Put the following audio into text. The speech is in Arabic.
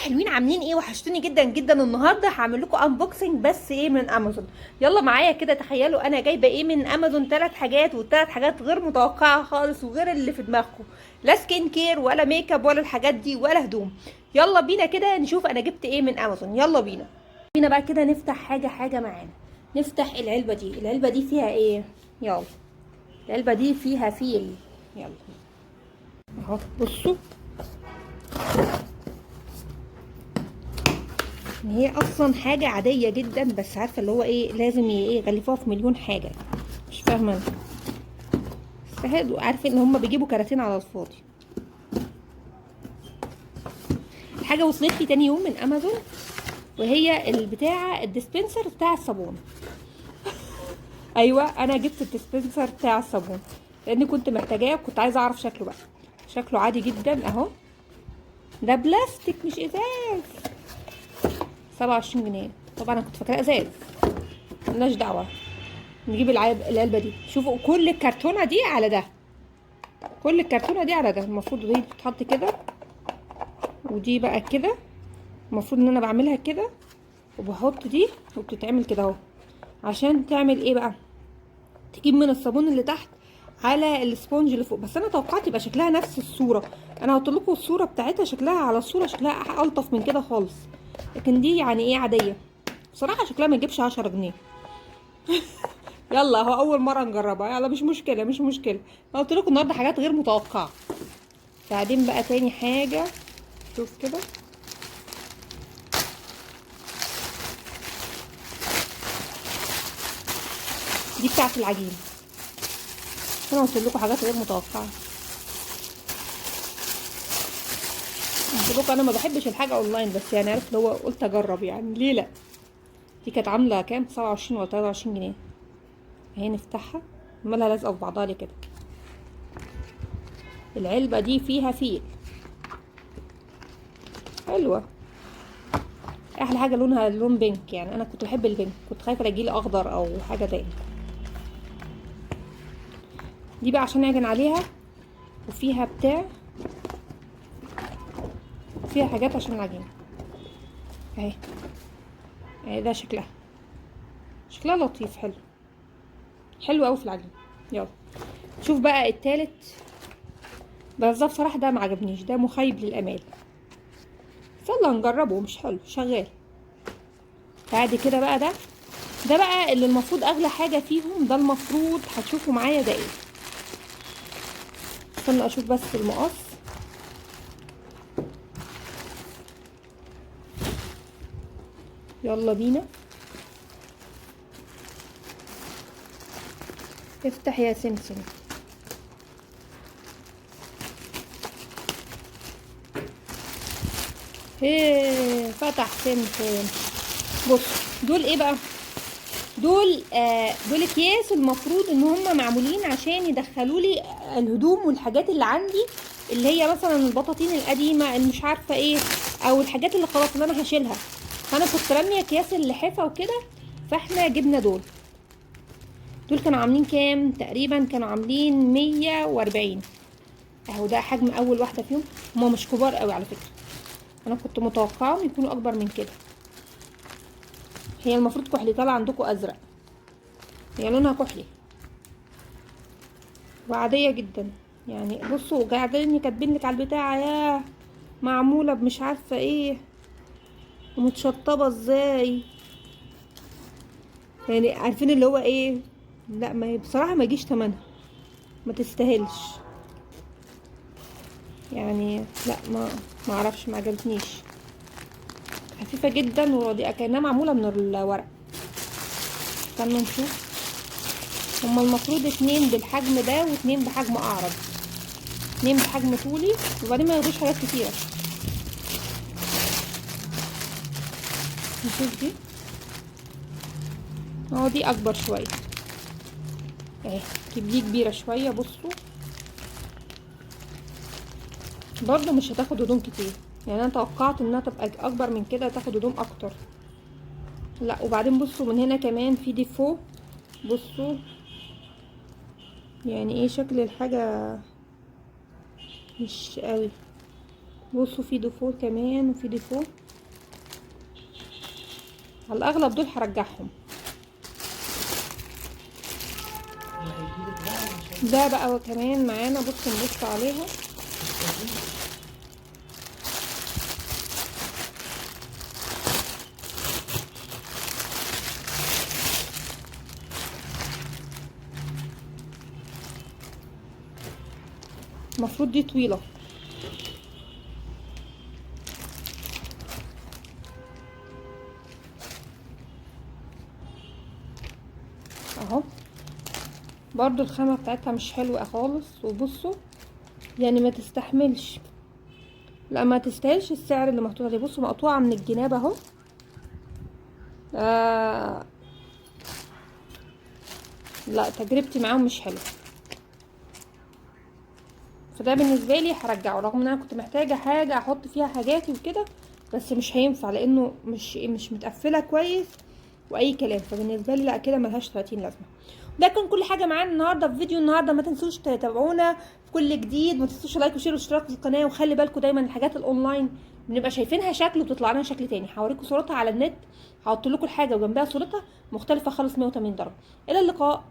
حلوين، عاملين ايه؟ وحشتوني جدا جدا. النهارده هعمل لكم انبوكسنج بس ايه من امازون. يلا معايا كده، تخيلوا انا جايبه ايه من امازون. 3 حاجات، والثلاث حاجات غير متوقعه خالص وغير اللي في دماغكم. لا سكين كير ولا ميك اب ولا الحاجات دي ولا هدوم. يلا بينا كده نشوف انا جبت ايه من امازون. يلا بينا بقى كده نفتح حاجه معانا. نفتح العلبه دي فيها ايه؟ يلا. العلبه دي فيها فيل. يلا اهو بصوا، ان هي اصلا حاجه عاديه جدا، بس عارفه اللي هو ايه، لازم ايه يغلفوها في مليون حاجه. مش فاهمه انا. استهادوا، عارفين ان هم بيجيبوا كراتين على الفاضي. الحاجه وصلت لي تاني يوم من امازون، وهي البتاعه الديسبنسر بتاع الصابون. ايوه، انا جبت الديسبنسر بتاع الصابون لاني كنت محتاجاه، وكنت عايزه اعرف شكله بقى. شكله عادي جدا اهو. ده بلاستيك مش ازاز. 27 جنيه. طبعا انا كنت فاكراه ازاز. ملناش دعوه. نجيب العلبه دي. شوفوا كل الكرتونه دي على ده. كل الكرتونه دي على ده. المفروض دي تتحط كده، ودي بقى كده. المفروض ان انا بعملها كده، وبحط دي وبتتعمل كده اهو. عشان تعمل ايه بقى؟ تجيب من الصابون اللي تحت على السبونج اللي فوق. بس انا توقعت يبقى شكلها نفس الصوره. انا هحط لكم الصوره بتاعتها، شكلها على الصوره شكلها الطف من كده خالص. لكن دي يعني ايه، عاديه. بصراحه شكلها ما يجيبش 10 جنيه. يلا، هو اول مره نجربها. يلا مش مشكله مش مشكله. انا قلت لكم النهارده حاجات غير متوقعه. بعدين بقى تاني حاجه، شوف كده. دي بتاعت العجين. انا قلت لكم حاجات غير متوقعه. قلت لكم انا ما بحبش الحاجه اونلاين، بس يعني عرفت اللي هو قلت اجرب، يعني ليه لا. دي كانت عامله كام؟ 27 ولا 23 جنيه. اهي نفتحها. مالها لازقه في بعضها ليه كده؟ العلبه دي فيها فيل. حلوه. احلى حاجه لونها لون بينك، يعني انا كنت بحب البينك، كنت خايفه يجيلي اخضر او حاجه تاني. دي بقى عشان نعجن عليها، وفيها بتاع، فيها حاجات عشان العجين. اهي. اهي ده شكلها لطيف. حلو. حلو قوي في العجين. يلا شوف بقى التالت. بس ده بصراحه ده ما عجبنيش، ده مخيب للامال. بس يلا نجربه، مش حلو شغال. بعد كده بقى ده بقى اللي المفروض اغلى حاجه فيهم. ده المفروض هتشوفوا معايا ده ايه. استنى اشوف بس المقص. يلا بينا. افتح يا سمسم. ايه، فتح سمسم. بص، دول ايه بقى؟ دول اكياس. المفروض ان هم معمولين عشان يدخلوا لي الهدوم والحاجات اللي عندي، اللي هي مثلا البطاطين القديمه اللي مش عارفه ايه، او الحاجات اللي خلاص اللي انا هشيلها. فانا كنت راميه اكياس اللحافه وكده، فاحنا جبنا دول. دول كانوا عاملين كام تقريبا؟ كانوا عاملين 140. اهو ده حجم اول واحده فيهم. هما مش كبار قوي على فكره. انا كنت متوقعهم يكونوا اكبر من كده. هي المفروض كحلي، طالعه عندكم ازرق. هي لونها كحلي وعاديه جدا. يعني بصوا قاعدين كاتبين لك على البتاعه ياه، معموله بمش عارفه ايه، ومتشطبه ازاي. يعني عارفين اللي هو ايه. لا، ما هي بصراحه ما يجيش تمنها. ما تستاهلش. يعني لا، ما اعرفش، ما عجبتنيش. خفيفه جدا ورديئه كانها معموله من الورق. استنوا نشوف. هما المفروض 2 بالحجم ده، و2 بحجم اعرض. 2 بحجم طولي، وبعدين ما ياخدوش حاجات كتيره. نشوف دي. اهو دي اكبر شويه. اهي. دي كبيره شويه. بصوا، برضو مش هتاخد هدوم كتير. يعني انا توقعت انها تبقى اكبر من كده، تاخد هدوم اكتر. لا، وبعدين بصوا من هنا كمان في ديفو. بصوا يعني ايه شكل الحاجه، مش قوي. بصوا في ديفول كمان وفي ديفول. على الاغلب دول هرجعهم. ده بقى كمان معانا، بصوا نبص عليها. المفروض دي طويلة اهو. برضو الخامة بتاعتها مش حلوة خالص. وبصوا يعني ما تستحملش، لا ما تستاهلش السعر اللي محطوط عليه. بصوا مقطوعة من الجناب اهو. لا تجربتي معاهم مش حلوه، فده بالنسبه لي هرجعه، رغم ان انا كنت محتاجه حاجه احط فيها حاجاتي وكده، بس مش هينفع لانه مش متقفله كويس واي كلام. فبالنسبه لي لا كده ملهاش 30 لازمه. ده كان كل حاجه معانا النهارده في فيديو النهارده. ما تنسوش تتابعونا في كل جديد، ما تنسوش لايك وشير واشتراك في القناه. وخلي بالكم دايما الحاجات الاونلاين بنبقى شايفينها شكل وبتطلع لنا شكل تاني. هوريكم صورتها على النت، هحط لكم الحاجه وجنبها صورتها مختلفه خالص 180 درجه. الى اللقاء.